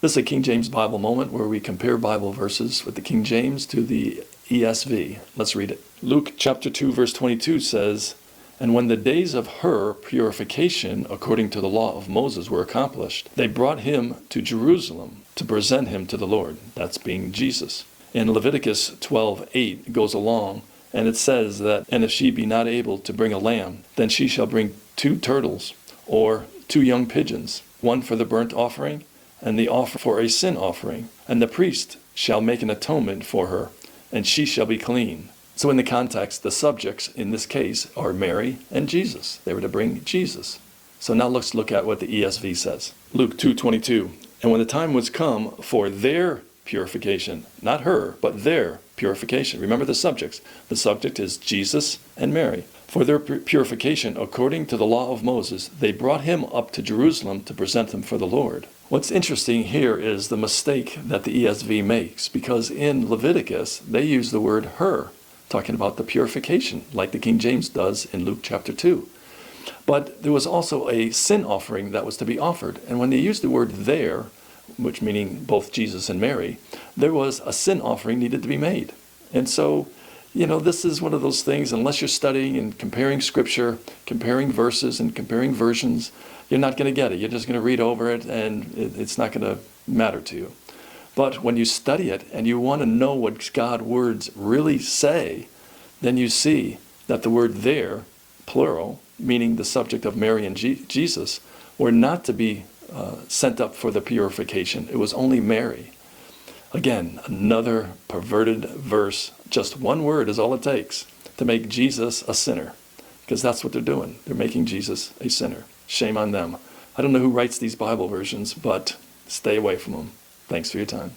This is a King James Bible moment where we compare Bible verses with the King James to the ESV. Let's read it. Luke chapter 2 verse 22 says, "And when the days of her purification according to the law of Moses were accomplished, they brought him to Jerusalem to present him to the Lord." That's being Jesus. In Leviticus 12:8 goes along, and it says that, "And if she be not able to bring a lamb, then she shall bring 2 turtles or 2 young pigeons, one for the burnt offering and the offer for a sin offering. And the priest shall make an atonement for her, and she shall be clean." So in the context, the subjects in this case are Mary and Jesus. They were to bring Jesus. So now let's look at what the ESV says. Luke 2:22, "And when the time was come for their purification," not her, but their purification. Remember the subjects. The subject is Jesus and Mary. "For their purification according to the law of Moses, they brought him up to Jerusalem to present him for the Lord." What's interesting here is the mistake that the ESV makes, because in Leviticus, they use the word her, talking about the purification, like the King James does in Luke chapter 2. But there was also a sin offering that was to be offered. And when they used the word there, which meaning both Jesus and Mary, there was a sin offering needed to be made. And so, this is one of those things, unless you're studying and comparing scripture, comparing verses and comparing versions, you're not going to get it. You're just going to read over it and it's not going to matter to you. But when you study it and you want to know what God's words really say, then you see that the word there, plural, meaning the subject of Mary and Jesus, were not to be sent up for the purification. It was only Mary. Again, another perverted verse. Just one word is all it takes to make Jesus a sinner, because that's what they're doing. They're making Jesus a sinner. Shame on them. I don't know who writes these Bible versions, but stay away from them. Thanks for your time.